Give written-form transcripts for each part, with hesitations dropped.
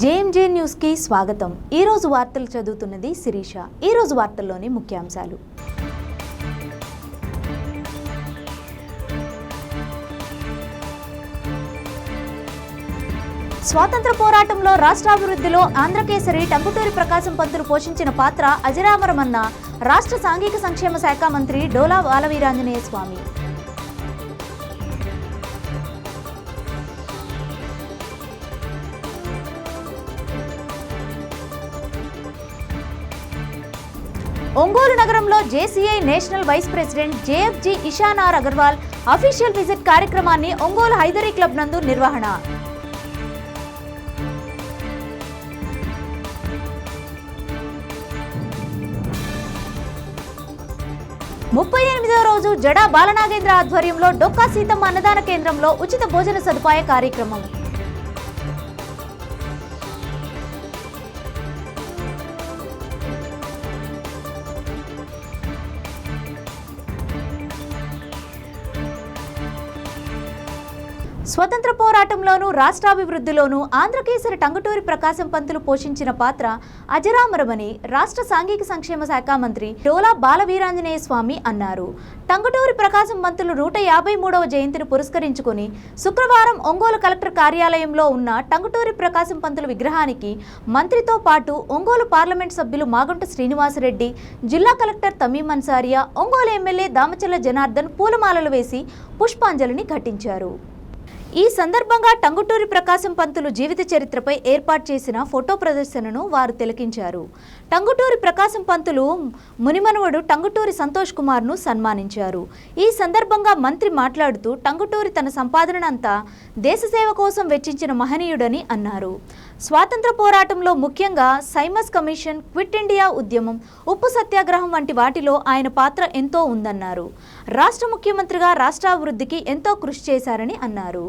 JMJ news కి స్వాగతం। ఈ రోజు వార్తలు చదువుతున్నది శిరీష। ఈ రోజు వార్తల్లోని ముఖ్యాంశాలు। స్వాతంత్ర పోరాటంలో రాష్ట్రాభివృద్ధిలో ఆంధ్రకేసరి టంగుటూరి ప్రకాశం పంతులు పోషించిన పాత్ర అజరామరమన్న రాష్ట్ర సాంఘిక సంక్షేమ శాఖ మంత్రి డోలా బాలవీరాంజనేయ స్వామి। 'ఒంగోలు నగరంలో JCI national vice president JFG Ishan R Agarwal official visit కార్యక్రమాన్ని ఒంగోలు హైదరీ క్లబ్ నందు నిర్వహణ। 38వ రోజు జడా బాలనాగేంద్ర ఆధ్వర్యంలో డొక్కా సీతమ్మ అన్నదాన కేంద్రంలో ఉచిత భోజన సదుపాయ కార్యక్రమం। స్వతంత్ర పోరాటంలోనూ రాష్ట్రాభివృద్ధిలోనూ ఆంధ్రకేసరి టంగుటూరి ప్రకాశం పంతులు పోషించిన పాత్ర అజరామరమని రాష్ట్ర సాంఘిక సంక్షేమ శాఖ మంత్రి డోలా బాలవీరాంజనేయ స్వామి అన్నారు। టంగుటూరి ప్రకాశం పంతులు 153వ జయంతిని పురస్కరించుకుని శుక్రవారం ఒంగోలు కలెక్టర్ కార్యాలయంలో ఉన్న టంగుటూరి ప్రకాశం పంతులు విగ్రహానికి మంత్రితో పాటు ఒంగోలు పార్లమెంట్ సభ్యులు మాగుంట శ్రీనివాసరెడ్డి, జిల్లా కలెక్టర్ తమీం అన్సారియా, ఒంగోలు ఎమ్మెల్యే దామచల్ల జనార్దన్ పూలమాలలు వేసి పుష్పాంజలిని ఘటించారు। ఈ సందర్భంగా టంగుటూరి ప్రకాశం పంతులు జీవిత చరిత్రపై ఏర్పాటు చేసిన ఫోటో ప్రదర్శనను వారు తిలకించారు। టంగుటూరి ప్రకాశం పంతులు మునిమనవడు టంగుటూరి సంతోష్ కుమార్ను సన్మానించారు। ఈ సందర్భంగా మంత్రి మాట్లాడుతూ టంగుటూరి తన సంపాదనంతా దేశసేవ కోసం వెచ్చించిన మహనీయుడని అన్నారు। స్వాతంత్ర పోరాటంలో ముఖ్యంగా సైమస్ కమిషన్, క్విట్ ఇండియా ఉద్యమం, ఉప్పు సత్యాగ్రహం వంటి వాటిలో ఆయన పాత్ర ఎంతో ఉందన్నారు। రాష్ట్ర ముఖ్యమంత్రిగా రాష్ట్రాభివృద్ధికి ఎంతో కృషి చేశారని అన్నారు।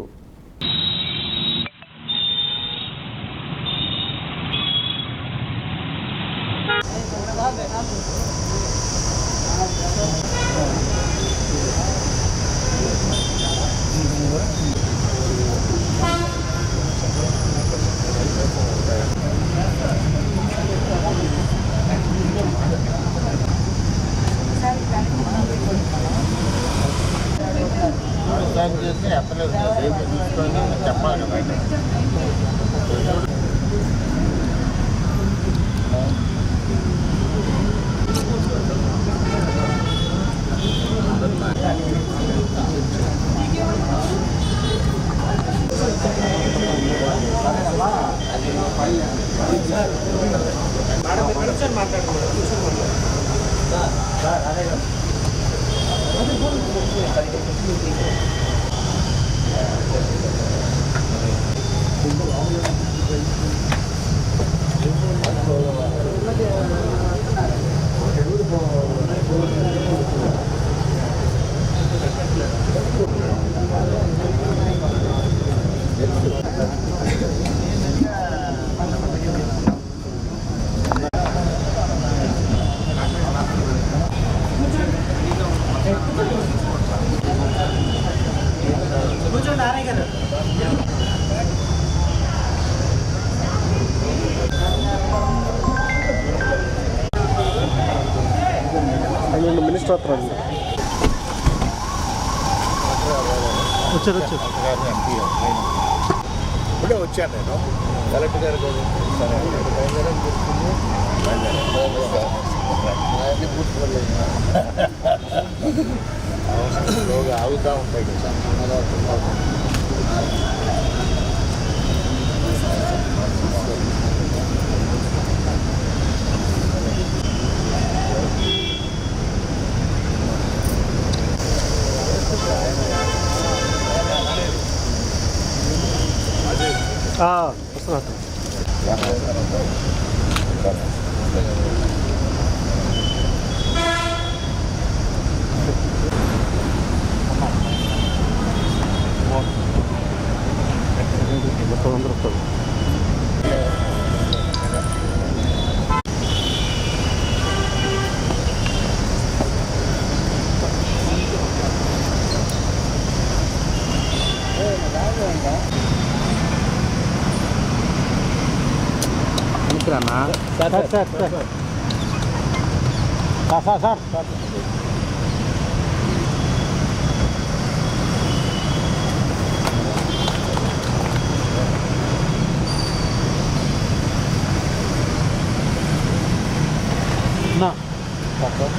వచ్చాను నేను కలెక్టర్ గారు ఆగుతూ ఉంటాయి వస్తున్నా చెప్పిరన్నా sir sir sir sir sir sir నా సార్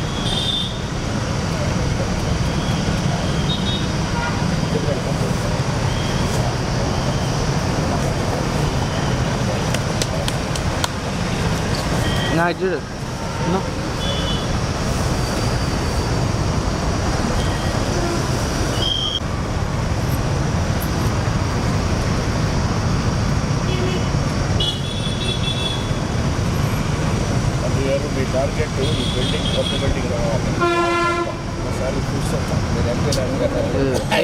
నా చూడు నా అందువల్ల మీ టార్గెట్ ఈ బిల్డింగ్ కొత్త బిల్డింగ్ రావాలి ఒకసారి చూస్తాం మీరు ఎంపీ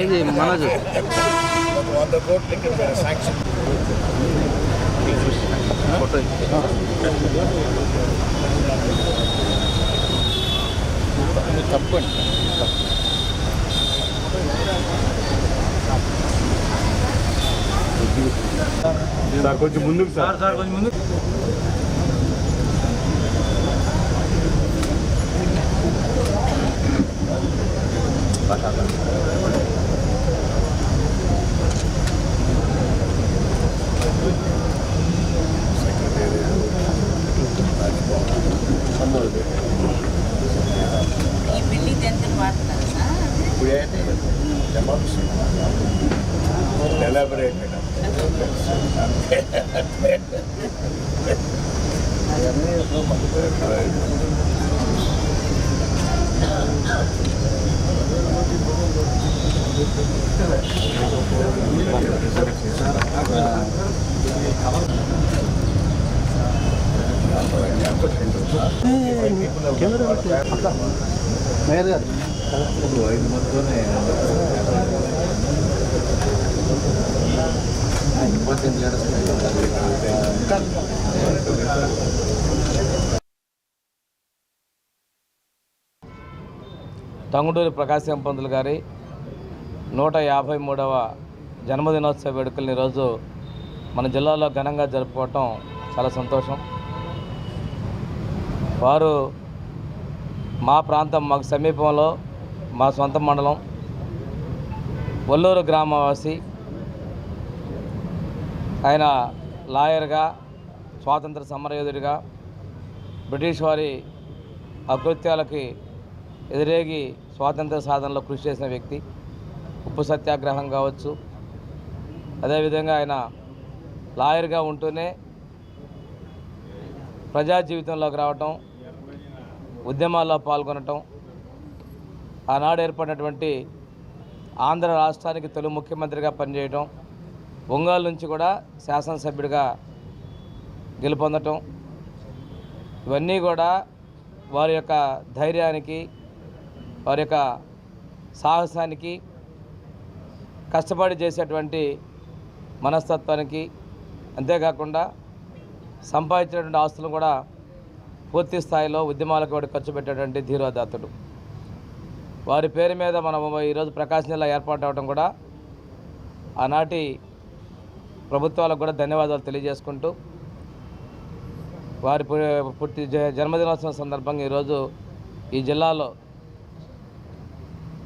ఇది మనోజ్ ఒక 100 కోట్లు ఇక్కడ శాంక్షన్ ఫోటో తప్పండి సార్ కొంచెం ముందుకు సార్ సార్ కొంచెం ముందు ఈ బిల్డింగ్ ఎంత వాడుతున్నారు సార్ ఇప్పుడు ఏంటి డెమాలిషన్ ఎలాబరేట్ మేయర్ గారు టంగుటూరి ప్రకాశం పంతులు గారి 153వ జన్మదినోత్సవ వేడుకలను ఈరోజు మన జిల్లాలో ఘనంగా జరుపుకోవటం చాలా సంతోషం. వారు మా ప్రాంతం మాకు సమీపంలో మా సొంత మండలం ఒల్లూరు గ్రామవాసి. ఆయన లాయర్గా, స్వాతంత్ర సమరయోధుడిగా, బ్రిటిష్ వారి అకృత్యాలకి ఎదురేగి స్వాతంత్ర సాధనలో కృషి చేసిన వ్యక్తి. ఉప్పు సత్యాగ్రహం కావచ్చు, అదేవిధంగా ఆయన లాయర్గా ఉంటూనే ప్రజా జీవితంలోకి రావటం, ఉద్యమాల్లో పాల్గొనటం, ఆనాడు ఏర్పడినటువంటి ఆంధ్ర రాష్ట్రానికి తొలి ముఖ్యమంత్రిగా పనిచేయటం, ఒంగోలు నుంచి కూడా శాసనసభ్యుడిగా గెలుపొందటం, ఇవన్నీ కూడా వారి యొక్క ధైర్యానికి, వారి యొక్క సాహసానికి, కష్టపడి చేసేటువంటి మనస్తత్వానికి, అంతేకాకుండా సంపాదించినటువంటి ఆస్తులను కూడా పూర్తి స్థాయిలో ఉద్యమాలకు కూడా ఖర్చు పెట్టేటువంటి ధీరోదాత్తుడు. వారి పేరు మీద మనం ఈరోజు ప్రకాశం జిల్లా ఏర్పాటు అవడం కూడా ఆనాటి ప్రభుత్వాలకు కూడా ధన్యవాదాలు తెలియజేసుకుంటూ, వారి పూర్తి జన్మదినోత్సవం సందర్భంగా ఈరోజు ఈ జిల్లాలో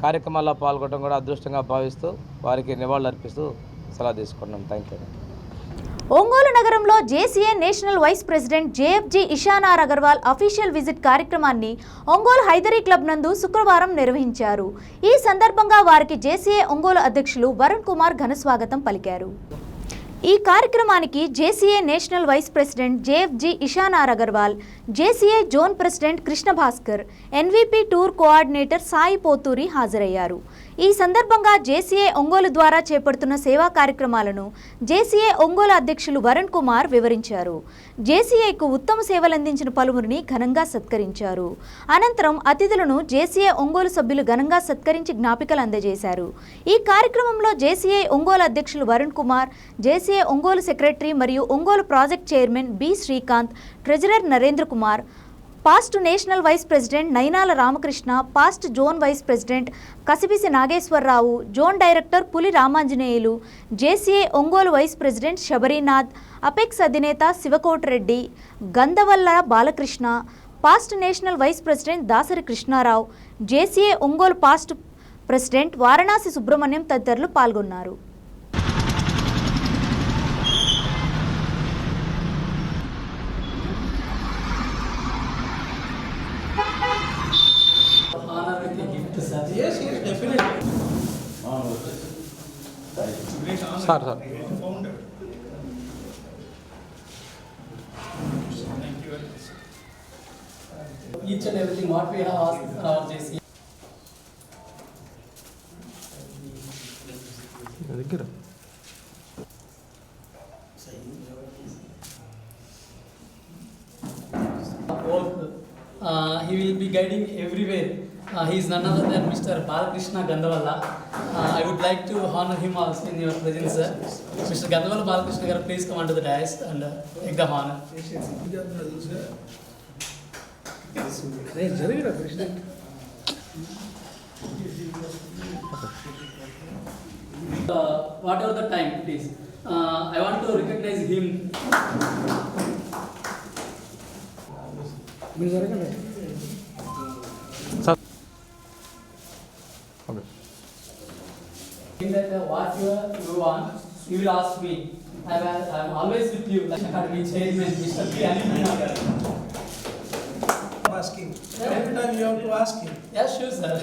కార్యక్రమాల్లో పాల్గొనడం కూడా అదృష్టంగా భావిస్తూ వారికి నివాళులు అర్పిస్తూ సలహా తీసుకున్నాం. Thank you. ఒంగోలు నగరంలో JCA national vice president JFG ఇషానార్ అగర్వాల్ అఫీషియల్ విజిట్ కార్యక్రమాన్ని ఒంగోలు హైదరీ క్లబ్ నందు శుక్రవారం నిర్వహించారు. ఈ సందర్భంగా వారికి జేసీఏ ఒంగోలు అధ్యక్షులు వరుణ్ కుమార్ ఘనస్వాగతం పలికారు. ఈ కార్యక్రమానికి JCA national vice president JFG ఇషానార్ Agarwal, JCA zone president Krishna Bhaskar, NVP tour coordinator Sai Pothuri హాజరయ్యారు. ఈ సందర్భంగా జేసీఏ ఒంగోలు ద్వారా చేపడుతున్న సేవా కార్యక్రమాలను జేసీఏ ఒంగోలు అధ్యక్షులు వరుణ్ కుమార్ వివరించారు. జేసీఏకు ఉత్తమ సేవలందించిన పలువురిని ఘనంగా సత్కరించారు. అనంతరం అతిథులను జేసీఏ ఒంగోలు సభ్యులు ఘనంగా సత్కరించి జ్ఞాపికలు అందజేశారు. ఈ కార్యక్రమంలో జేసీఏ ఒంగోలు అధ్యక్షులు వరుణ్ కుమార్, జేసీఏ ఒంగోలు సెక్రటరీ మరియు Ongole project chairman B Srikanth, treasurer Narendra Kumar, past national vice president Nainala Ramakrishna, past zone vice president Kasibisi Nageswararao, zone director Puli Ramanjaneyulu, JCA Ongole vice president Sabarinath, Apex అధినేత Sivakotireddy, Gandhavalla Balakrishna, past national vice president Dasari Krishnarao, JCA Ongole past president Varanasi Subrahmanyam తదితరులు పాల్గొన్నారు. Yes, definitely. Sir Each and everything what we have asked for our JC. దగ్గర He will be guiding everywhere. He is none other than Mr. Balakrishna Gandhavalla. I would like to honor him also in your presence, sir. Mr. Gandhavalla Balakrishna garu, please come onto the dais and take the honor. Whatever the time, please. I want to recognize him. Sir okay That what you want, you will ask me. I am always with you. Like Academy Chairman, Mr. P. Anil. Asking. Every time you have to ask him. Yes, sure, sir.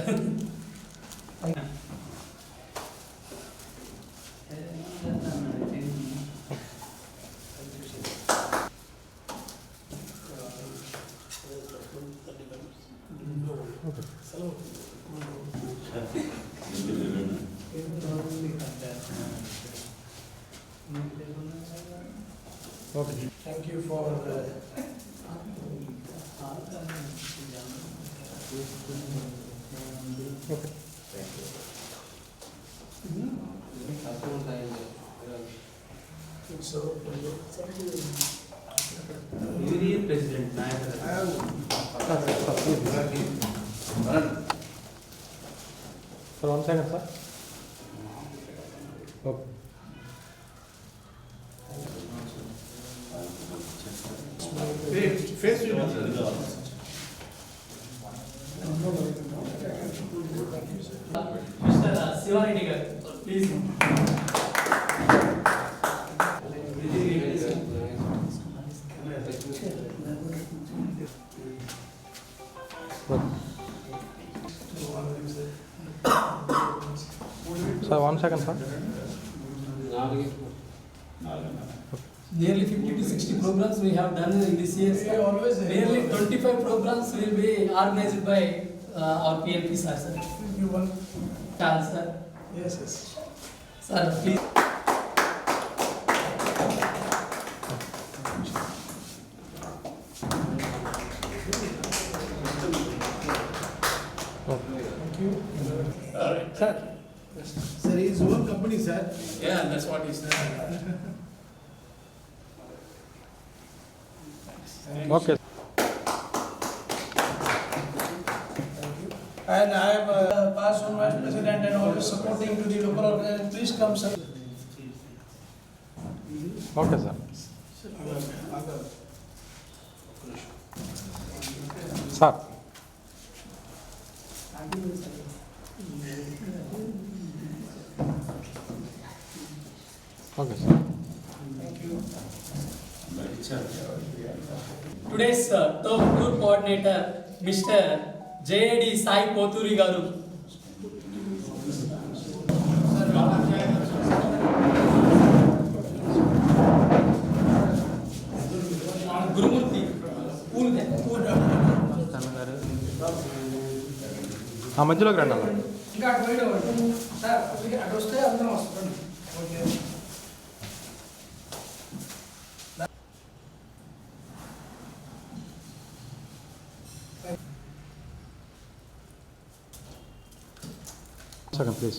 Thank you for sir 1 second sir okay face you. Mr. Sivareddy garu, please. Sir 1 second sir Nearly 50 to 60 programs we have done in this year. Sir. Nearly 25 programs will be organized by our PNP sir. You want? Charles, sir. Yes, yes. Sir, please. Thank you. Sir. Sir, his own company, sir. Yeah, that's what he said. Okay And I am past one vice president and always supporting to the local organization. Please come, sir. Okay sir sir okay sir Today's top tour coordinator, Mr. J.D. Sai Poturi garu. Gurumurthy. ఆ మధ్యలోకి రండి అన్న ఇంకా అటు పోయి sir అటు వస్తే అందరం వస్తాం. ఓకే. సెకండ్ ప్లీజ్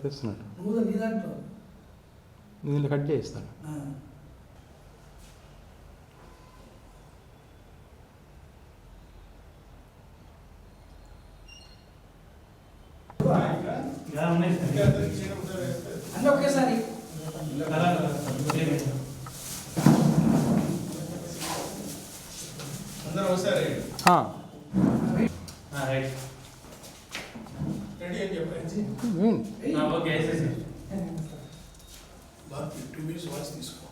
తెస్తున్నాడు. నువ్వు నీ దాంట్లో నేను కట్ చేయిస్తాను. అన్నీ ఒకేసారి అందరూ ఒకసారి రెడీ అని చెప్పారు. బాగా 2 minutes వాయిస్ తీసుకో.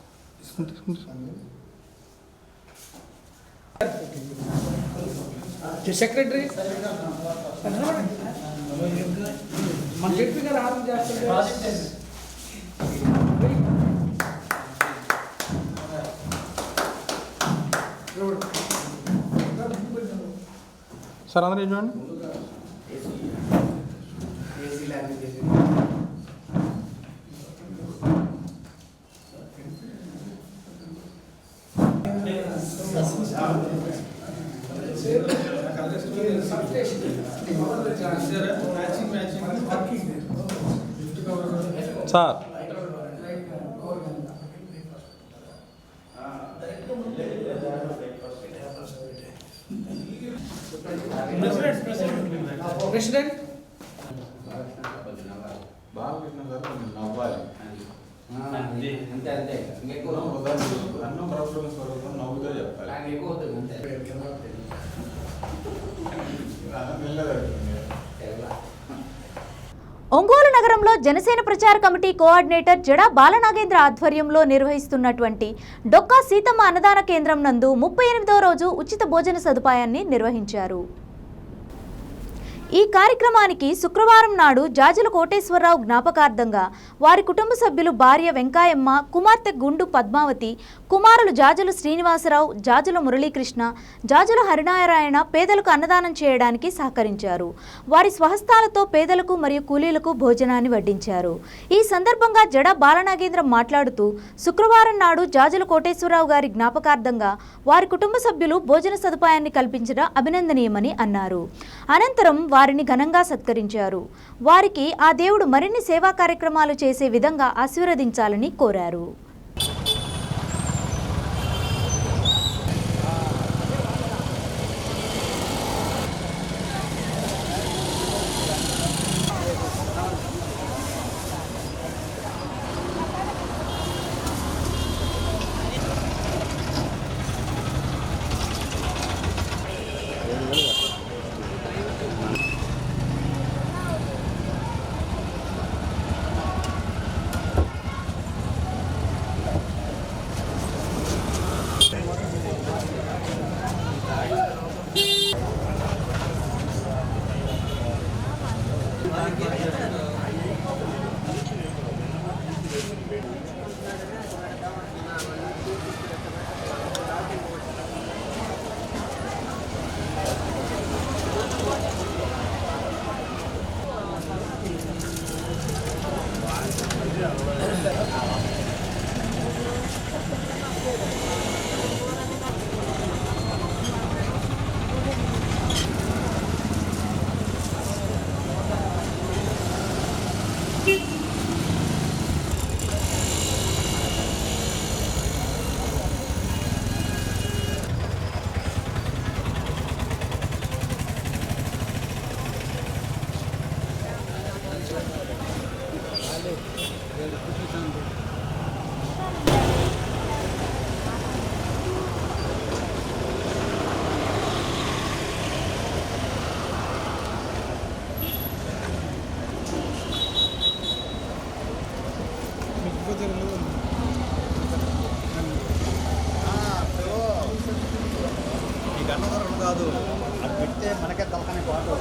సెక్రటరీ మన చెప్పి గారు ఆర్డర్ చేస్తారు. సార్ అందరూ ఏం చూడండి. సార్ ప్రెసిడెంట్ బాలకృష్ణ గారు కొంచెం నవ్వాలి. అంతే అన్నం ప్రభుత్వం స్వరూపం నవ్వుతో చెప్పాలి. ఒంగోలు నగరంలో జనసేన ప్రచార కమిటీ కోఆర్డినేటర్ జడా బాలనాగేంద్ర ఆధ్వర్యంలో నిర్వహిస్తున్నటువంటి డొక్కా సీతమ్మ అన్నదాన కేంద్రం నందు 38వ రోజు ఉచిత భోజన సదుపాయాన్ని నిర్వహించారు. ఈ కార్యక్రమానికి శుక్రవారం నాడు జాజుల కోటేశ్వరరావు జ్ఞాపకార్థంగా వారి కుటుంబ సభ్యులు భార్య వెంకాయమ్మ, కుమార్తె గుండు పద్మావతి, కుమారులు జాజుల శ్రీనివాసరావు, జాజుల మురళీకృష్ణ, జాజుల హరినారాయణ పేదలకు అన్నదానం చేయడానికి సహకరించారు. వారి స్వహస్తాలతో పేదలకు మరియు కూలీలకు భోజనాన్ని వడ్డించారు. ఈ సందర్భంగా జడా బాలనాగేంద్ర మాట్లాడుతూ శుక్రవారం నాడు జాజుల కోటేశ్వరరావు గారి జ్ఞాపకార్థంగా వారి కుటుంబ సభ్యులు భోజన సదుపాయాన్ని కల్పించడం అభినందనీయమని అన్నారు. అనంతరం వారిని ఘనంగా సత్కరించారు. వారికి ఆ దేవుడు మరిన్ని సేవా కార్యక్రమాలు చేసే విధంగా ఆశీర్వదించాలని కోరారు. కాదు అది పెడితే మనకే తలకనే పాటు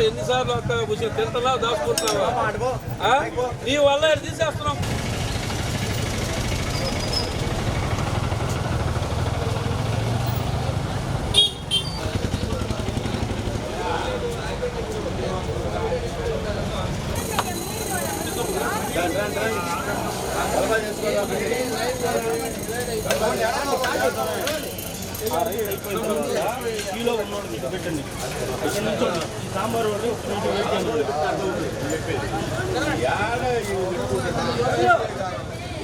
ఎన్నిసార్లు తింటలా దాచుకుంటావా నీ వల్ల తీసేస్తున్నాం. సాంబార్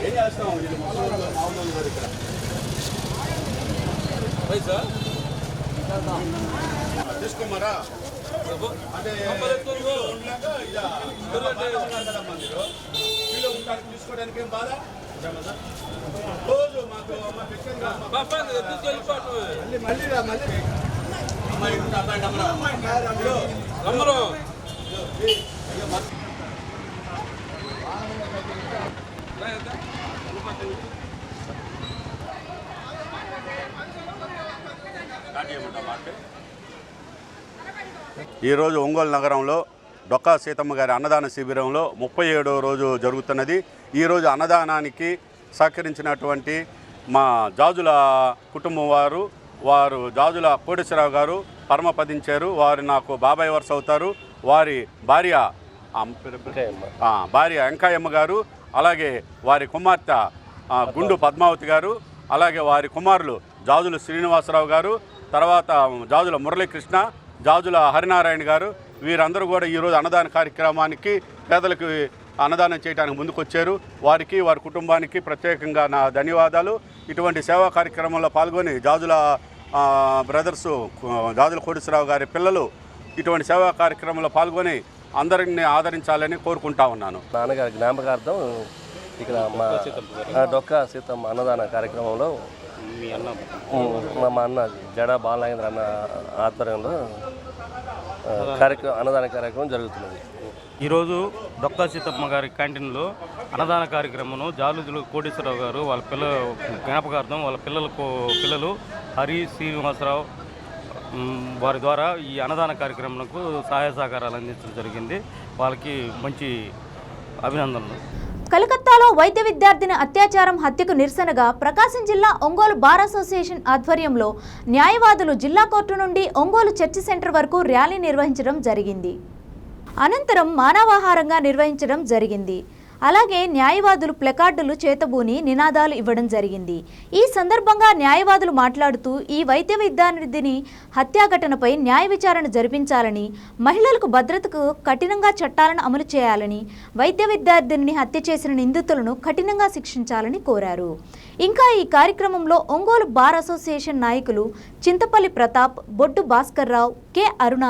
ఏం చేస్తాం తీసుకోమరా తీసుకోవడానికి ఏం బాధ రోజు మాకు ఈరోజు ఒంగోలు నగరంలో డొక్కా సీతమ్మ గారి అన్నదాన శిబిరంలో 37వ రోజు జరుగుతున్నది. ఈరోజు అన్నదానానికి సహకరించినటువంటి మా జాజుల కుటుంబం వారు జాజుల కోటేశ్వరరావు గారు పరమపదించారు. వారు నాకు బాబాయ్ వరుస అవుతారు. వారి భార్య వెంకాయమ్మ గారు, అలాగే వారి కుమార్తె గుండు పద్మావతి గారు, అలాగే వారి కుమారులు జాజుల శ్రీనివాసరావు గారు, తర్వాత జాజుల మురళీకృష్ణ, జాజుల హరినారాయణ గారు, వీరందరూ కూడా ఈరోజు అన్నదాన కార్యక్రమానికి పేదలకు అన్నదానం చేయడానికి ముందుకొచ్చారు. వారికి వారి కుటుంబానికి ప్రత్యేకంగా నా ధన్యవాదాలు. ఇటువంటి సేవా కార్యక్రమంలో పాల్గొని జాజుల బ్రదర్సు జాజుల కోటేశ్వరరావు గారి పిల్లలు ఇటువంటి సేవా కార్యక్రమంలో పాల్గొని అందరిని ఆదరించాలని కోరుకుంటా ఉన్నాను. నాన్నగారి జ్ఞాపకార్థం ఇక్కడ మా డొక్కా సీతమ్మ అన్నదాన కార్యక్రమంలో మా అన్న జడ బాలనాగేంద్ర అన్న ఆధ్వర్యంలో అన్నదాన కార్యక్రమం జరుగుతున్నది. ఈరోజు డొక్కా సీతమ్మ గారి క్యాంటీన్లో అన్నదాన కార్యక్రమం జాలుజులు కోటేశ్వరరావు గారు వాళ్ళ జ్ఞాపకార్థం వాళ్ళ పిల్లలు హరి శ్రీనివాసరావు వారి ద్వారా ఈ అన్నదాన కార్యక్రమంకు సహాయ సహకారాలు అందించడం జరిగింది. వాళ్ళకి మంచి అభినందనలు. కలకత్తాలో వైద్య విద్యార్థిని అత్యాచారం హత్యకు నిరసనగా ప్రకాశం జిల్లా ఒంగోలు బార్ అసోసియేషన్ ఆధ్వర్యంలో న్యాయవాదులు జిల్లా కోర్టు నుండి ఒంగోలు చర్చి సెంటర్ వరకు ర్యాలీ నిర్వహించడం జరిగింది. అనంతరం మానవాహారంగా నిర్వహించడం జరిగింది. అలాగే న్యాయవాదులు ప్లకార్డులు చేతబూని నినాదాలు ఇవ్వడం జరిగింది. ఈ సందర్భంగా న్యాయవాదులు మాట్లాడుతూ ఈ వైద్య విద్యార్థిని హత్యా ఘటనపై న్యాయ విచారణ జరిపించాలని, మహిళలకు భద్రతకు కఠినంగా చట్టాలను అమలు చేయాలని, వైద్య విద్యార్థిని హత్య చేసిన నిందితులను కఠినంగా శిక్షించాలని కోరారు. ఇంకా ఈ కార్యక్రమంలో ఒంగోలు బార్ అసోసియేషన్ నాయకులు చింతపల్లి ప్రతాప్, బొడ్డు భాస్కర్ రావు, కె అరుణ,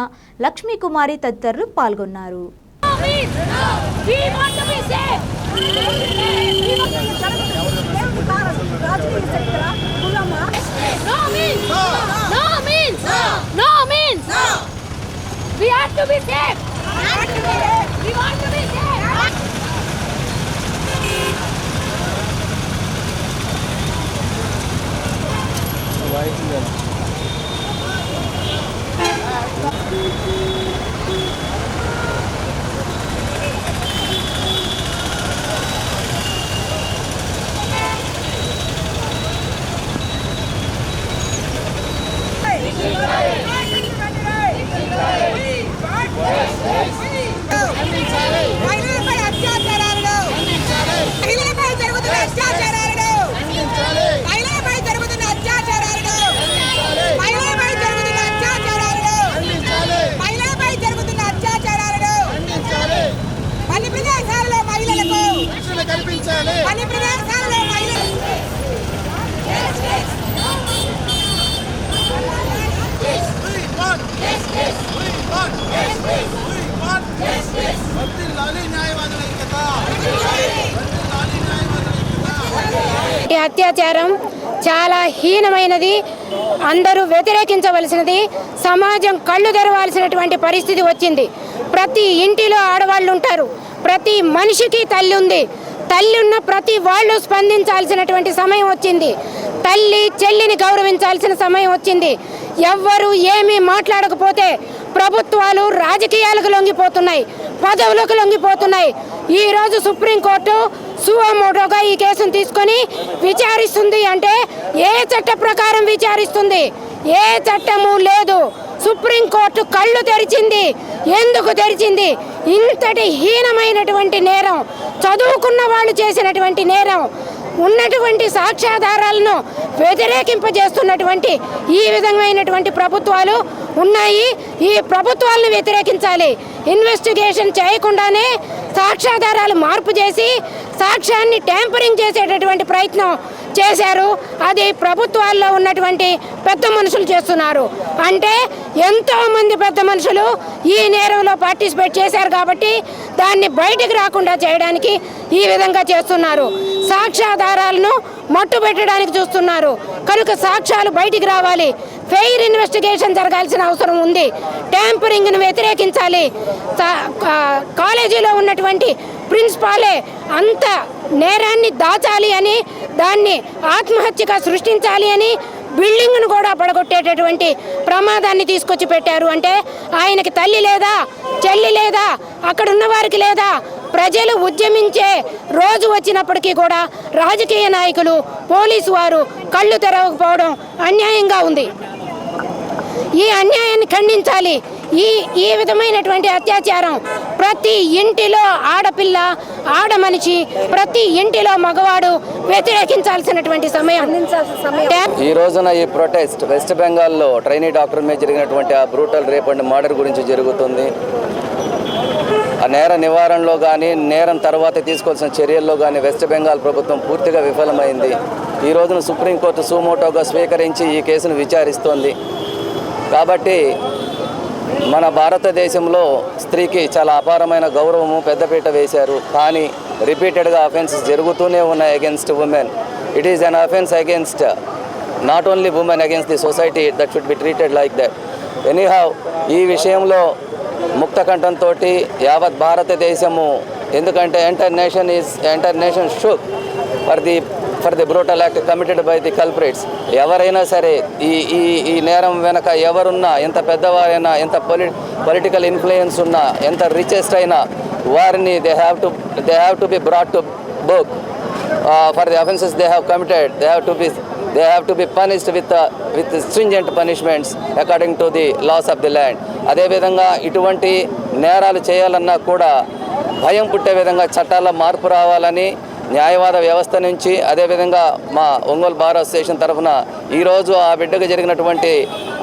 లక్ష్మీ కుమారి తదితరులు పాల్గొన్నారు. ఈ అత్యాచారం చాలా హీనమైనది, అందరూ వ్యతిరేకించవలసినది. సమాజం కళ్ళు తెరవాల్సినటువంటి పరిస్థితి వచ్చింది. ప్రతి ఇంటిలో ఆడవాళ్ళు ఉంటారు, ప్రతి మనిషికి తల్లి ఉంది. తల్లి ఉన్న ప్రతి వాళ్ళు స్పందించాల్సినటువంటి సమయం వచ్చింది. తల్లి చెల్లిని గౌరవించాల్సిన సమయం వచ్చింది. ఎవ్వరు ఏమీ మాట్లాడకపోతే ప్రభుత్వాలు రాజకీయాలకు లొంగిపోతున్నాయి, పదవులకు లొంగిపోతున్నాయి. ఈరోజు సుప్రీంకోర్టు సుమోటోగా ఈ కేసును తీసుకొని విచారిస్తుంది. అంటే ఏ చట్ట ప్రకారం విచారిస్తుంది? ఏ చట్టము లేదు. సుప్రీంకోర్టు కళ్ళు తెరిచింది. ఎందుకు తెరిచింది? ఇంతటి హీనమైనటువంటి నేరం, చదువుకున్న వాళ్ళు చేసినటువంటి నేరం, ఉన్నటువంటి సాక్ష్యాధారాలను వ్యతిరేకింపజేస్తున్నటువంటి ఈ విధమైనటువంటి ప్రభుత్వాలు ఉన్నాయి. ఈ ప్రభుత్వాలను వ్యతిరేకించాలి. ఇన్వెస్టిగేషన్ చేయకుండానే సాక్ష్యాధారాలు మార్పు చేసి సాక్ష్యాన్ని ట్యాంపరింగ్ చేసేటటువంటి ప్రయత్నం చేశారు. అది ప్రభుత్వాల్లో ఉన్నటువంటి పెద్ద మనుషులు చేస్తున్నారు. అంటే ఎంతోమంది పెద్ద మనుషులు ఈ నేరంలో పార్టిసిపేట్ చేశారు కాబట్టి దాన్ని బయటికి రాకుండా చేయడానికి ఈ విధంగా చేస్తున్నారు. సాక్ష్యాధారాలను మట్టు పెట్టడానికి చూస్తున్నారు. కనుక సాక్ష్యాలు బయటికి రావాలి. ఫెయిర్ ఇన్వెస్టిగేషన్ జరగాల్సిన అవసరం ఉంది. ట్యాంపరింగ్ను వ్యతిరేకించాలి. కాలేజీలో ఉన్నటువంటి ప్రిన్సిపాలే అంత నేరాన్ని దాచాలి అని, దాన్ని ఆత్మహత్యగా సృష్టించాలి అని బిల్డింగ్ను కూడా పడగొట్టేటటువంటి ప్రమాదాన్ని తీసుకొచ్చి పెట్టారు. అంటే ఆయనకి తల్లి లేదా, చెల్లి లేదా, అక్కడ ఉన్న వారికి లేదా? ప్రజలు ఉద్యమించే రోజు వచ్చినప్పటికీ కూడా రాజకీయ నాయకులు, పోలీసు వారు కళ్ళు తెరవకపోవడం అన్యాయంగా ఉంది. ఈ అన్యాయాన్ని ఖండించాలి. ఈ విధమైనటువంటి అత్యాచారం ప్రతి ఇంటిలో ఆడపిల్ల, ఆడ మనిషి, ప్రతి ఇంటిలో మగవాడు వ్యతిరేకించాల్సినటువంటి సమయం. ఈ రోజున ఈ ప్రొటెస్ట్ వెస్ట్ బెంగాల్లో ట్రైనీ డాక్టర్ మీద జరిగినటువంటి ఆ బ్రూటల్ రేప్ అండ్ మర్డర్ గురించి జరుగుతుంది. ఆ నేర నివారణలో కానీ, నేరం తర్వాత తీసుకోవాల్సిన చర్యల్లో కానీ వెస్ట్ బెంగాల్ ప్రభుత్వం పూర్తిగా విఫలమైంది. ఈ రోజున సుప్రీంకోర్టు సుమోటోగా స్వీకరించి ఈ కేసును విచారిస్తోంది. కాబట్టి మన భారతదేశంలో స్త్రీకి చాలా అపారమైన గౌరవము, పెద్దపీట వేశారు. కానీ రిపీటెడ్గా అఫెన్సెస్ జరుగుతూనే ఉన్నాయి against women. It is an offence against not only women, against the society that should be treated like that. Anyhow ఈ విషయంలో ముక్త కంఠంతో యావత్ భారతదేశము, ఎందుకంటే entire nation shook for the brutal act committed by the culprits. ఎవరైనా సరే ఈ నేరం వెనక ఎవరున్నా, ఎంత పెద్దవారైనా, ఎంత పొలిటికల్ ఇన్ఫ్లుయెన్స్ ఉన్నా, ఎంత రిచెస్ట్ అయినా, వారిని they have to be brought to book for the offences they have committed. They have to be punished with stringent punishments according to the laws of the land. అదేవిధంగా ఇటువంటి నేరాలు చేయాలన్నా కూడా భయం పుట్టే విధంగా చట్టాల్లో మార్పు రావాలని న్యాయవాద వ్యవస్థ నుంచి, అదేవిధంగా మా ఒంగోలు బార్ అసోసియేషన్ తరఫున ఈరోజు ఆ బిడ్డకు జరిగినటువంటి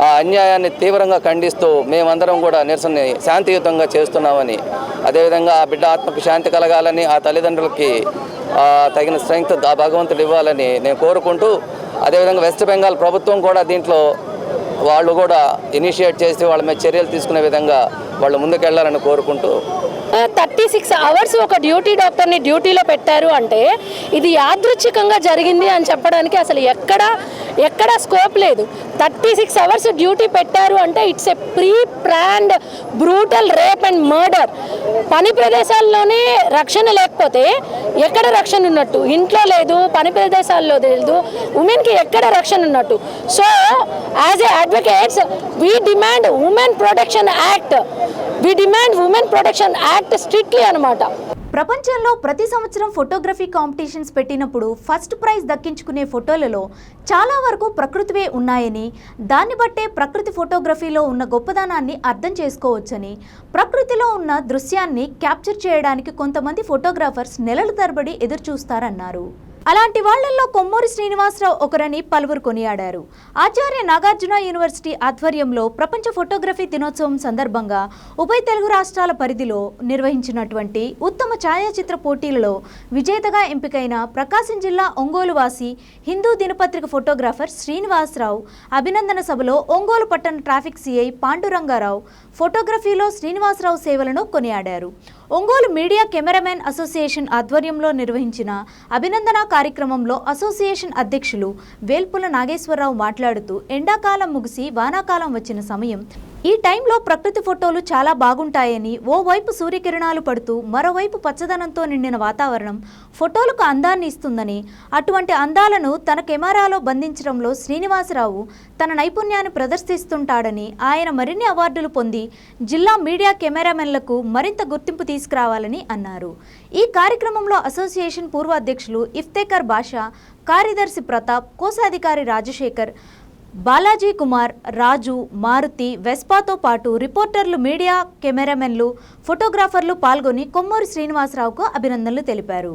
ఆ అన్యాయాన్ని తీవ్రంగా ఖండిస్తూ మేమందరం కూడా నిరసన శాంతియుతంగా చేస్తున్నామని, అదేవిధంగా ఆ బిడ్డ ఆత్మకు శాంతి కలగాలని, ఆ తల్లిదండ్రులకి తగిన స్ట్రెంగ్త్ ఆ భగవంతుడు ఇవ్వాలని నేను కోరుకుంటూ, అదేవిధంగా వెస్ట్ బెంగాల్ ప్రభుత్వం కూడా దీంట్లో వాళ్ళు కూడా ఇనిషియేట్ చేసి వాళ్ళ మీద చర్యలు తీసుకునే విధంగా వాళ్ళు ముందుకెళ్లాలని కోరుకుంటూ 36 hours ఒక డ్యూటీ డాక్టర్ని డ్యూటీలో పెట్టారు అంటే ఇది యాదృచ్ఛికంగా జరిగింది అని చెప్పడానికి అసలు ఎక్కడ స్కోప్ లేదు. 36 hours డ్యూటీ పెట్టారు అంటే it's a pre planned brutal rape and murder. పని ప్రదేశాల్లోనే రక్షణ లేకపోతే ఎక్కడ రక్షణ ఉన్నట్టు? ఇంట్లో లేదు, పని ప్రదేశాల్లో లేదు, ఉమెన్కి ఎక్కడ రక్షణ ఉన్నట్టు? So as a advocates we demand women protection act, we demand women protection act strictly అన్నమాట. ప్రపంచంలో ప్రతి సంవత్సరం ఫోటోగ్రఫీ కాంపిటీషన్స్ పెట్టినప్పుడు ఫస్ట్ ప్రైజ్ దక్కించుకునే ఫోటోలలో చాలా వరకు ప్రకృతివే ఉన్నాయని, దాన్ని బట్టే ప్రకృతి ఫోటోగ్రఫీలో ఉన్న గొప్పదనాన్ని అర్థం చేసుకోవచ్చని, ప్రకృతిలో ఉన్న దృశ్యాన్ని క్యాప్చర్ చేయడానికి కొంతమంది ఫోటోగ్రాఫర్స్ నెలల తరబడి ఎదురు చూస్తారన్నారు. అలాంటి వాళ్లలో కొమ్మూరి శ్రీనివాసరావు ఒకరని పలువురు కొనియాడారు. ఆచార్య నాగార్జున యూనివర్సిటీ ఆధ్వర్యంలో ప్రపంచ ఫోటోగ్రఫీ దినోత్సవం సందర్భంగా ఉభయ తెలుగు రాష్ట్రాల పరిధిలో నిర్వహించినటువంటి ఉత్తమ ఛాయాచిత్ర పోటీలలో విజేతగా ఎంపికైన ప్రకాశం జిల్లా ఒంగోలు వాసి హిందూ దినపత్రిక ఫోటోగ్రాఫర్ శ్రీనివాసరావు అభినందన సభలో ఒంగోలు పట్టణ ట్రాఫిక్ సిఐ పాండురంగారావు ఫోటోగ్రఫీలో శ్రీనివాసరావు సేవలను కొనియాడారు. ఒంగోలు మీడియా కెమెరామెన్ అసోసియేషన్ ఆధ్వర్యంలో నిర్వహించిన అభినందన కార్యక్రమంలో అసోసియేషన్ అధ్యక్షులు వేల్పుల నాగేశ్వరరావు మాట్లాడుతూ, ఎండాకాలం ముగిసి వానాకాలం వచ్చిన సమయం, ఈ టైంలో ప్రకృతి ఫోటోలు చాలా బాగుంటాయని, ఓవైపు సూర్యకిరణాలు పడుతూ మరోవైపు పచ్చదనంతో నిండిన వాతావరణం ఫోటోలకు అందాన్ని ఇస్తుందని, అటువంటి అందాలను తన కెమెరాలో బంధించడంలో శ్రీనివాసరావు తన నైపుణ్యాన్ని ప్రదర్శిస్తుంటాడని, ఆయన మరిన్ని అవార్డులు పొంది జిల్లా మీడియా కెమెరామెన్లకు మరింత గుర్తింపు తీసుకురావాలని అన్నారు. ఈ కార్యక్రమంలో అసోసియేషన్ పూర్వ అధ్యక్షులు ఇఫ్తేఖర్ బాషా, కార్యదర్శి ప్రతాప్, కోశాధికారి రాజశేఖర్, బాలాజీ కుమార్, రాజు, మారుతి, వెస్పాతో పాటు రిపోర్టర్లు, మీడియా కెమెరామెన్లు, ఫోటోగ్రాఫర్లు పాల్గొని కొమ్మూరి శ్రీనివాసరావుకు అభినందనలు తెలిపారు.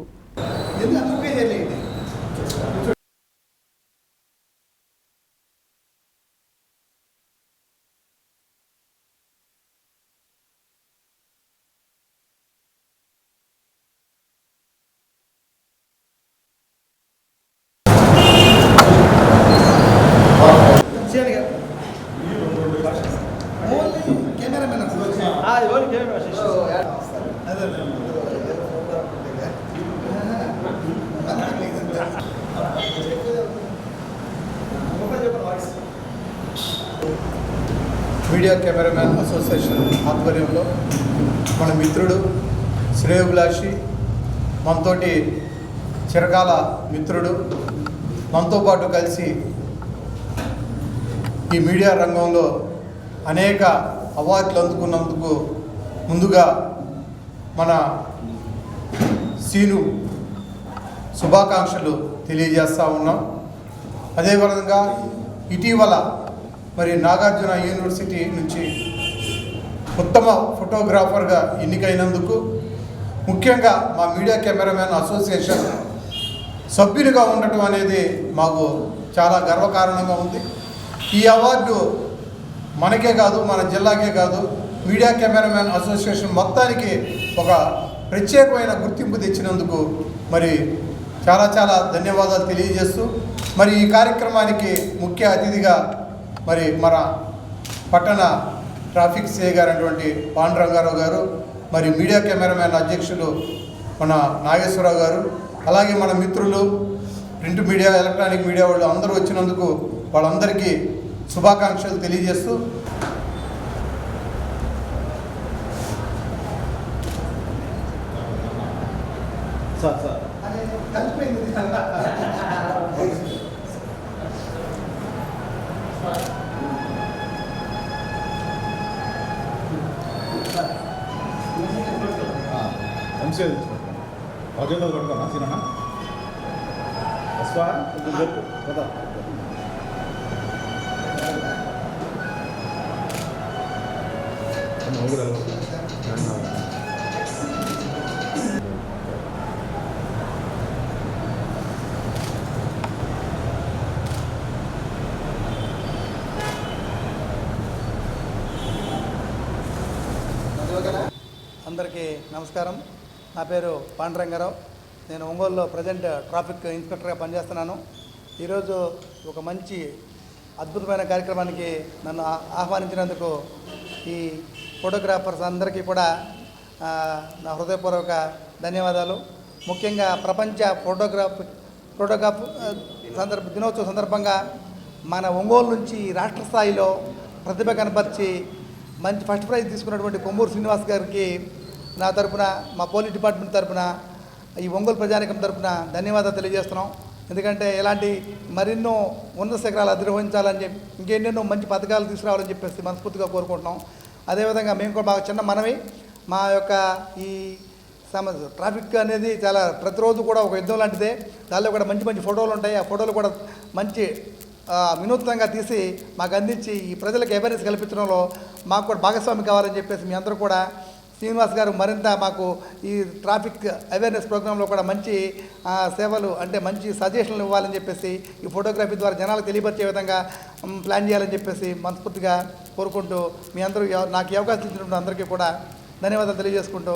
మీడియా కెమెరామెన్ అసోసియేషన్ ఆధ్వర్యంలో మన మిత్రుడు శ్రేయోభిలాషి, మనతోటి చిరకాల మిత్రుడు, మనతో పాటు కలిసి ఈ మీడియా రంగంలో అనేక అవార్డులు అందుకున్నందుకు ముందుగా మన సీను శుభాకాంక్షలు తెలియజేస్తూ ఉన్నాం. అదేవిధంగా ఇటీవల మరి నాగార్జున యూనివర్సిటీ నుంచి ఉత్తమ ఫోటోగ్రాఫర్గా ఎన్నికైనందుకు ముఖ్యంగా మా మీడియా కెమెరామెన్ అసోసియేషన్ సభ్యునిగా ఉండటం అనేది మాకు చాలా గర్వకారణంగా ఉంది. ఈ అవార్డు మనకే కాదు, మన జిల్లాకే కాదు, మీడియా కెమెరామెన్ అసోసియేషన్ మొత్తానికి ఒక ప్రత్యేకమైన గుర్తింపు తెచ్చినందుకు మరి చాలా చాలా ధన్యవాదాలు తెలియజేస్తూ, మరి ఈ కార్యక్రమానికి ముఖ్య అతిథిగా మరి మన పట్టణ ట్రాఫిక్ సిఐ గారు అటువంటి పాండురంగారావు గారు, మరి మీడియా కెమెరామెన్ అధ్యక్షులు మన నాగేశ్వరరావు గారు, అలాగే మన మిత్రులు ప్రింట్ మీడియా, ఎలక్ట్రానిక్ మీడియా వాళ్ళు అందరూ వచ్చినందుకు వాళ్ళందరికీ శుభాకాంక్షలు తెలియజేస్తూ అజెండా పెట్టుకున్నా సీనా అస్వా కదా అందరికీ నమస్కారం. నా పేరు పాండురంగారావు. నేను ఒంగోలులో ప్రజెంట్ ట్రాఫిక్ ఇన్స్పెక్టర్గా పనిచేస్తున్నాను. ఈరోజు ఒక మంచి అద్భుతమైన కార్యక్రమానికి నన్ను ఆహ్వానించినందుకు ఈ ఫోటోగ్రాఫర్స్ అందరికీ కూడా నా హృదయపూర్వక ధన్యవాదాలు. ముఖ్యంగా ప్రపంచ ఫోటోగ్రాఫ్ దినోత్సవ సందర్భంగా మన ఒంగోలు నుంచి రాష్ట్ర స్థాయిలో ప్రతిభ కనపరిచి మంచి ఫస్ట్ ప్రైజ్ తీసుకున్నటువంటి కొమ్మూరు శ్రీనివాస్ గారికి నా తరపున, మా పోలీస్ డిపార్ట్మెంట్ తరపున, ఈ ఒంగోలు ప్రజానికం తరపున ధన్యవాదాలు తెలియజేస్తున్నాం. ఎందుకంటే ఇలాంటి మరెన్నో ఉన్నత శిఖరాలు అధిరోహించాలని చెప్పి ఇంకెన్నెన్నో మంచి పథకాలు తీసుకురావాలని చెప్పేసి మనస్ఫూర్తిగా కోరుకుంటున్నాం. అదేవిధంగా మేము కూడా బాగా చిన్న మనవి, మా యొక్క ఈ ట్రాఫిక్ అనేది చాలా ప్రతిరోజు కూడా ఒక యుద్ధం లాంటిదే. దానిలో కూడా మంచి మంచి ఫోటోలు ఉంటాయి. ఆ ఫోటోలు కూడా మంచి వినూత్నంగా తీసి మాకు అందించి ఈ ప్రజలకు అవేర్నెస్ కల్పించడంలో మాకు కూడా భాగస్వామి కావాలని చెప్పేసి మీ అందరూ కూడా శ్రీనివాస్ గారు మరింత మాకు ఈ ట్రాఫిక్ అవేర్నెస్ ప్రోగ్రాంలో కూడా మంచి సేవలు అంటే మంచి సజెషన్లు ఇవ్వాలని చెప్పేసి ఈ ఫోటోగ్రఫీ ద్వారా జనాలకు తెలియపరిచే విధంగా ప్లాన్ చేయాలని చెప్పేసి మనస్ఫూర్తిగా కోరుకుంటూ మీ అందరూ నాకు ఈ అవకాశం ఇచ్చినప్పుడు అందరికీ కూడా ధన్యవాదాలు తెలియజేసుకుంటూ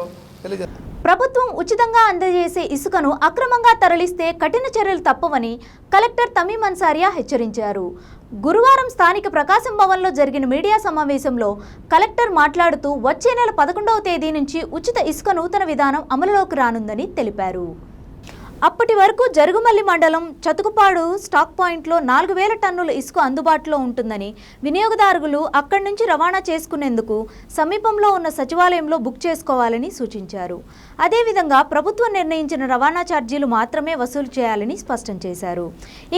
ప్రభుత్వం ఉచితంగా అందజేసే ఇసుకను అక్రమంగా తరలిస్తే కఠిన చర్యలు తప్పవని కలెక్టర్ తమీం అన్సారియా హెచ్చరించారు. గురువారం స్థానిక ప్రకాశం భవన్లో జరిగిన మీడియా సమావేశంలో కలెక్టర్ మాట్లాడుతూ వచ్చే నెల 11వ తేదీ నుంచి ఉచిత ఇసుక నూతన విధానం అమలులోకి రానుందని తెలిపారు. అప్పటి వరకు జరుగుమల్లి మండలం చతుకుపాడు స్టాక్ పాయింట్లో 4000 టన్నుల ఇసుక అందుబాటులో ఉంటుందని, వినియోగదారులు అక్కడి నుంచి రవాణా చేసుకునేందుకు సమీపంలో ఉన్న సచివాలయంలో బుక్ చేసుకోవాలని సూచించారు. అదేవిధంగా ప్రభుత్వం నిర్ణయించిన రవాణా ఛార్జీలు మాత్రమే వసూలు చేయాలని స్పష్టం చేశారు.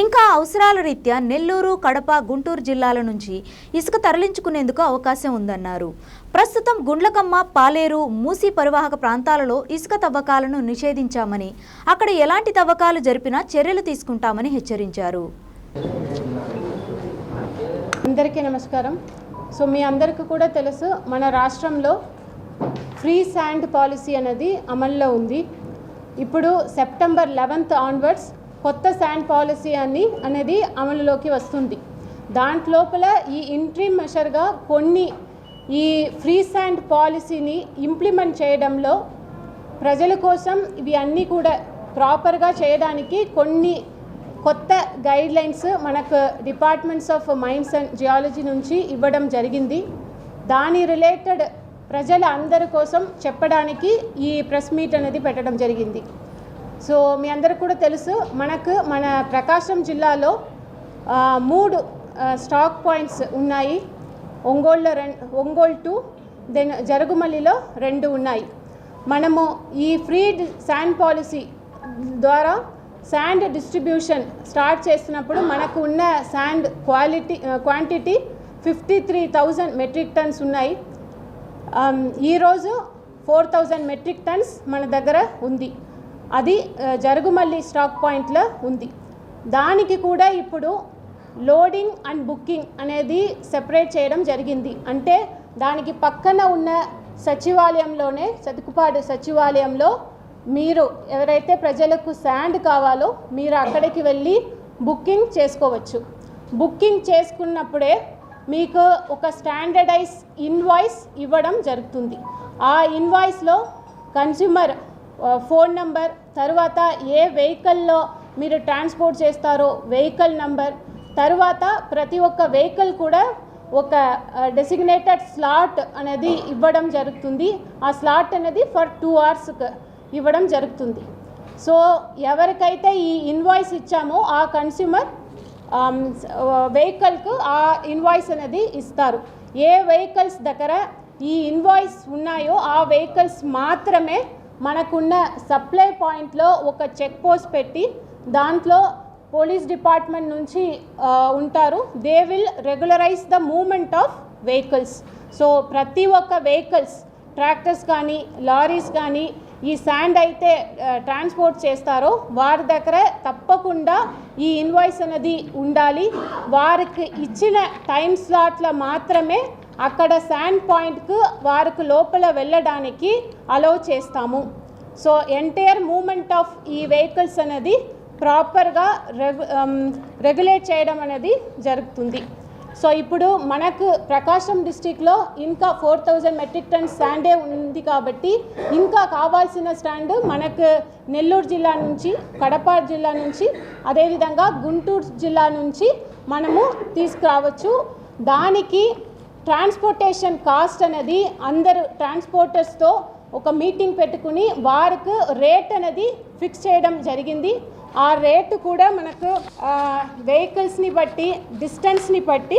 ఇంకా అవసరాల రీత్యా నెల్లూరు, కడప, గుంటూరు జిల్లాల నుంచి ఇసుక తరలించుకునేందుకు అవకాశం ఉందన్నారు. ప్రస్తుతం గుండ్లకమ్మ, పాలేరు, మూసీ పరివాహక ప్రాంతాలలో ఇసుక తవ్వకాలను నిషేధించామని, అక్కడ ఎలాంటి తవ్వకాలు జరిపినా చర్యలు తీసుకుంటామని హెచ్చరించారు. అందరికీ నమస్కారం. సో మీ అందరికీ కూడా తెలుసు, మన రాష్ట్రంలో ఫ్రీ శాండ్ పాలసీ అనేది అమల్లో ఉంది. ఇప్పుడు సెప్టెంబర్ 11th ఆన్వర్డ్స్ కొత్త శాండ్ పాలసీ అనేది అమలులోకి వస్తుంది. దాంట్లోపల ఈ ఇంట్రీమ్ మెషర్గా కొన్ని ఈ ఫ్రీ శాండ్ పాలసీని ఇంప్లిమెంట్ చేయడంలో ప్రజల కోసం ఇవి అన్నీ కూడా ప్రాపర్గా చేయడానికి కొన్ని కొత్త గైడ్లైన్స్ మనకు departments of mines and geology నుంచి ఇవ్వడం జరిగింది. దాని రిలేటెడ్ ప్రజల అందరి కోసం చెప్పడానికి ఈ ప్రెస్ మీట్ అనేది పెట్టడం జరిగింది. సో మీ అందరికి కూడా తెలుసు, మన ప్రకాశం జిల్లాలో 3 స్టాక్ పాయింట్స్ ఉన్నాయి. ఒంగోలు 2, దెన్ జరుగుమల్లిలో 2 ఉన్నాయి. మనము ఈ ఫ్రీ శాండ్ పాలసీ ద్వారా శాండ్ డిస్ట్రిబ్యూషన్ స్టార్ట్ చేసినప్పుడు మనకు ఉన్న శాండ్ క్వాంటిటీ 53,000 మెట్రిక్ టన్స్ ఉన్నాయి. ఈరోజు 4,000 మెట్రిక్ టన్స్ మన దగ్గర ఉంది. అది జరుగుమల్లి స్టాక్ పాయింట్లో ఉంది. దానికి కూడా ఇప్పుడు లోడింగ్ అండ్ బుకింగ్ అనేది సెపరేట్ చేయడం జరిగింది. అంటే దానికి పక్కన ఉన్న సచివాలయంలోనే, చతుకుపాడు సచివాలయంలో మీరు ఎవరైతే ప్రజలకు శాండ్ కావాలో మీరు అక్కడికి వెళ్ళి బుకింగ్ చేసుకోవచ్చు. బుకింగ్ చేసుకున్నప్పుడే మీకు ఒక స్టాండర్డైజ్ ఇన్వాయిస్ ఇవ్వడం జరుగుతుంది. ఆ ఇన్వాయిస్లో కన్స్యూమర్ ఫోన్ నంబర్, తర్వాత ఏ వెహికల్లో మీరు ట్రాన్స్పోర్ట్ చేస్తారో వెహికల్ నంబర్, తర్వాత ప్రతి ఒక్క వెహికల్ కూడా ఒక డెసిగ్నేటెడ్ స్లాట్ అనేది ఇవ్వడం జరుగుతుంది. ఆ స్లాట్ అనేది ఫర్ 2 hours ఇవ్వడం జరుగుతుంది. సో ఎవరికైతే ఈ ఇన్వాయిస్ ఇచ్చామో ఆ కన్స్యూమర్ వెహికల్కు ఆ ఇన్వాయిస్ అనేది ఇస్తారు. ఏ వెహికల్స్ దగ్గర ఈ ఇన్వాయిస్ ఉన్నాయో ఆ వెహికల్స్ మాత్రమే మనకున్న సప్లై పాయింట్లో ఒక చెక్ పోస్ట్ పెట్టి దాంట్లో పోలీస్ డిపార్ట్మెంట్ నుంచి ఉంటారు. They will regularise the movement of vehicles. So ప్రతి ఒక్క వెహికల్స్, ట్రాక్టర్స్ కానీ లారీస్ కానీ ఈ శాండ్ అయితే ట్రాన్స్పోర్ట్ చేస్తారో వారి దగ్గర తప్పకుండా ఈ ఇన్వాయిస్ అనేది ఉండాలి. వారికి ఇచ్చిన టైం స్లాట్లో మాత్రమే అక్కడ శాండ్ పాయింట్కు వారికి లోపల వెళ్ళడానికి అలౌ చేస్తాము. సో ఎంటైర్ మూమెంట్ ఆఫ్ ఈ వెహికల్స్ అనేది ప్రాపర్గా రెగ్యులేట్ చేయడం అనేది జరుగుతుంది. సో ఇప్పుడు మనకు ప్రకాశం డిస్టిక్లో ఇంకా 4000 మెట్రిక్ టన్స్ శాండే ఉంది కాబట్టి ఇంకా కావాల్సిన స్టాండ్ మనకు నెల్లూరు జిల్లా నుంచి, కడప జిల్లా నుంచి, అదేవిధంగా గుంటూరు జిల్లా నుంచి మనము తీసుకురావచ్చు. దానికి ట్రాన్స్పోర్టేషన్ కాస్ట్ అనేది అందరు ట్రాన్స్పోర్టర్స్తో ఒక మీటింగ్ పెట్టుకుని వారికి రేట్ అనేది ఫిక్స్ చేయడం జరిగింది. ఆ రేటు కూడా మనకు వెహికల్స్ని బట్టి, డిస్టెన్స్ని బట్టి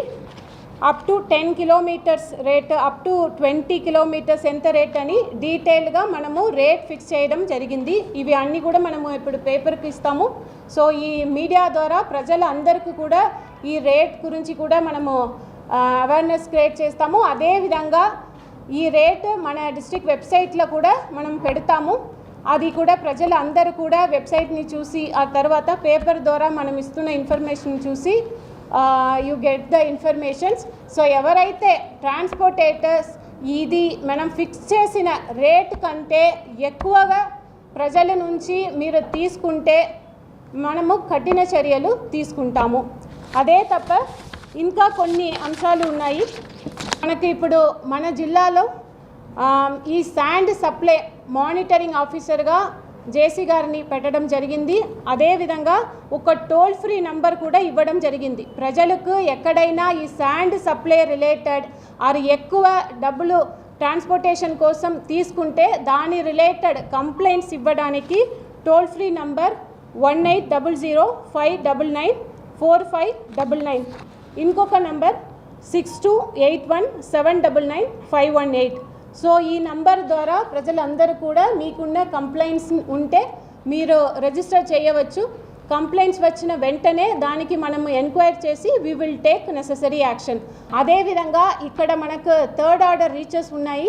up to 10 kilometres rate, up to 20 kilometres ఎంత రేట్ అని డీటెయిల్గా మనము రేట్ ఫిక్స్ చేయడం జరిగింది. ఇవి అన్నీ కూడా మనము ఇప్పుడు పేపర్కి ఇస్తాము. సో ఈ మీడియా ద్వారా ప్రజలందరికీ కూడా ఈ రేట్ గురించి కూడా మనము అవేర్నెస్ క్రియేట్ చేస్తాము. అదేవిధంగా ఈ రేట్ మన డిస్ట్రిక్ట్ వెబ్సైట్లో కూడా మనం పెడతాము. అది కూడా ప్రజలు అందరూ కూడా వెబ్సైట్ని చూసి, ఆ తర్వాత పేపర్ ద్వారా మనం ఇస్తున్న ఇన్ఫర్మేషన్ చూసి you get the informations. So ఎవరైతే ట్రాన్స్పోర్టేటర్స్ ఇది మనం ఫిక్స్ చేసిన రేట్ కంటే ఎక్కువగా ప్రజల నుంచి మీరు తీసుకుంటే మనము కఠిన చర్యలు తీసుకుంటాము. అదే తప్ప ఇంకా కొన్ని అంశాలు ఉన్నాయి. మనకి ఇప్పుడు మన జిల్లాలో ఈ శాండ్ సప్లై మానిటరింగ్ ఆఫీసర్గా జేసీ గారిని పెట్టడం జరిగింది. అదేవిధంగా ఒక టోల్ ఫ్రీ నంబర్ కూడా ఇవ్వడం జరిగింది. ప్రజలకు ఎక్కడైనా ఈ శాండ్ సప్లై రిలేటెడ్ ఆర్ ఎక్కువ డబ్బులు ట్రాన్స్పోర్టేషన్ కోసం తీసుకుంటే దాని రిలేటెడ్ కంప్లైంట్స్ ఇవ్వడానికి టోల్ ఫ్రీ నంబర్ 180059994599. ఇంకొక నంబర్ 6281799518. సో ఈ నంబర్ ద్వారా ప్రజలందరూ కూడా మీకున్న కంప్లైంట్స్ ఉంటే మీరు రిజిస్టర్ చేయవచ్చు. కంప్లైంట్స్ వచ్చిన వెంటనే దానికి మనము ఎంక్వైరీ చేసి we will take necessary action. అదేవిధంగా ఇక్కడ మనకు థర్డ్ ఆర్డర్ రీచెస్ ఉన్నాయి.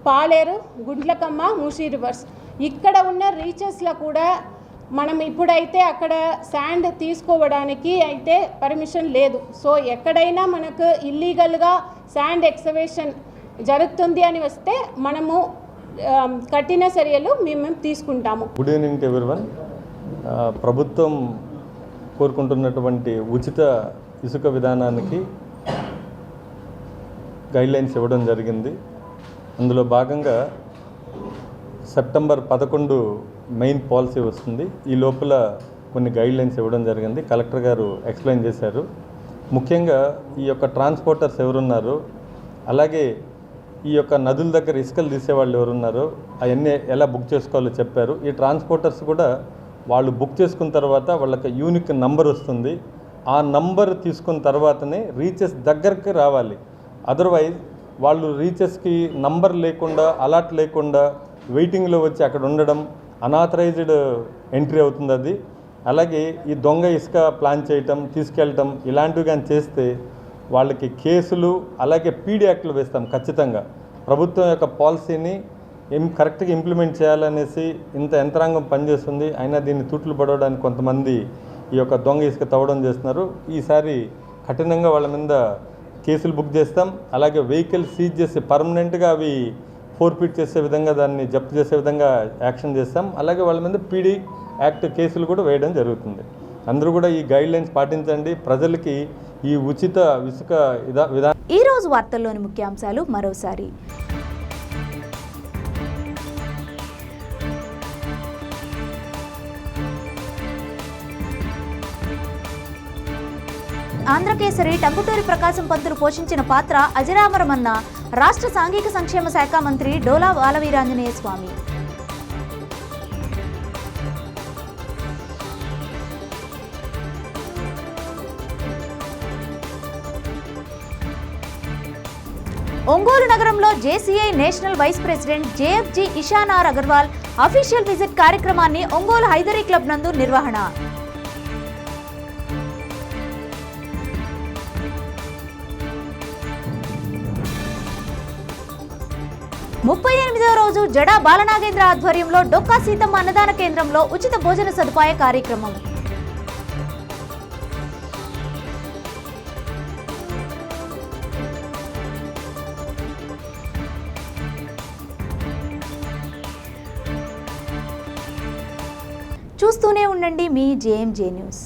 పాలేరు, గుండ్లకమ్మ, మూసీ రివర్స్. ఇక్కడ ఉన్న రీచెస్లో కూడా మనం ఇప్పుడైతే అక్కడ శాండ్ తీసుకోవడానికి అయితే పర్మిషన్ లేదు. సో ఎక్కడైనా మనకు ఇల్లీగల్గా శాండ్ ఎక్స్కవేషన్ జరుగుతుంది అని వస్తే మనము కఠిన చర్యలు మేము తీసుకుంటాము. Good evening to everyone. ప్రభుత్వం కోరుకుంటున్నటువంటి ఉచిత ఇసుక విధానానికి గైడ్లైన్స్ ఇవ్వడం జరిగింది. అందులో భాగంగా సెప్టెంబర్ 11 మెయిన్ పాలసీ వస్తుంది. ఈ లోపల కొన్ని గైడ్లైన్స్ ఇవ్వడం జరిగింది. కలెక్టర్ గారు ఎక్స్ప్లెయిన్ చేశారు. ముఖ్యంగా ఈ యొక్క ట్రాన్స్పోర్టర్స్ ఎవరున్నారో, అలాగే ఈ యొక్క నదుల దగ్గర ఇసుకలు తీసేవాళ్ళు ఎవరున్నారో అవన్నీ ఎలా బుక్ చేసుకోవాలో చెప్పారు. ఈ ట్రాన్స్పోర్టర్స్ కూడా వాళ్ళు బుక్ చేసుకున్న తర్వాత వాళ్ళకి యూనిక్ నంబర్ వస్తుంది. ఆ నంబర్ తీసుకున్న తర్వాతనే రీచెస్ దగ్గరికి రావాలి. అదర్వైజ్ వాళ్ళు రీచెస్కి నంబర్ లేకుండా, అలాట్ లేకుండా వెయిటింగ్లో వచ్చి అక్కడ ఉండడం అనాథరైజ్డ్ ఎంట్రీ అవుతుంది అది. అలాగే ఈ దొంగ ఇసుక ప్లాన్ చేయటం, తీసుకెళ్ళటం ఇలాంటివి కానీ చేస్తే వాళ్ళకి కేసులు, అలాగే పీడీ యాక్ట్లు వేస్తాం ఖచ్చితంగా. ప్రభుత్వం యొక్క పాలసీని కరెక్ట్గా ఇంప్లిమెంట్ చేయాలనేసి ఇంత యంత్రాంగం పనిచేస్తుంది. అయినా దీన్ని తూట్లు పడవడానికి కొంతమంది ఈ యొక్క దొంగ ఇసుక తవ్వడం చేస్తున్నారు. ఈసారి కఠినంగా వాళ్ళ మీద కేసులు బుక్ చేస్తాం. అలాగే వెహికల్ సీజ్ చేసి పర్మనెంట్గా అవి ఫోర్ఫిట్ చేసే విధంగా, దాన్ని జప్తు చేసే విధంగా యాక్షన్ చేస్తాం. అలాగే వాళ్ళ మీద పీడీ యాక్ట్ కేసులు కూడా వేయడం జరుగుతుంది. అందరూ కూడా ఈ గైడ్లైన్స్ పాటించండి. ప్రజలకి ఈ ఉచిత ఇసుక విధానం. ఈరోజు వార్తల్లోని ముఖ్యాంశాలు మరోసారి. ఆంధ్రకేసరి టంగుటూరి ప్రకాశం పంతులు పోషించిన పాత్ర అజరామరమన్న రాష్ట్ర సాంఘిక సంక్షేమ శాఖ మంత్రి డోలా బాలవీరాంజనేయ స్వామి. ఒంగోలు నగరంలో JCI national vice president JFG ఇషానార్ అగర్వాల్ అఫీషియల్ విజిట్ కార్యక్రమాన్ని ఒంగోలు హైదరీ క్లబ్ నందు నిర్వహణ. 38వ రోజు జడా బాలనాగేంద్ర ఆధ్వర్యంలో డొక్కా సీతమ్మ అన్నదాన కేంద్రంలో ఉచిత భోజన సదుపాయ కార్యక్రమం. చూస్తూనే ఉండండి మీ జేఎంజే న్యూస్.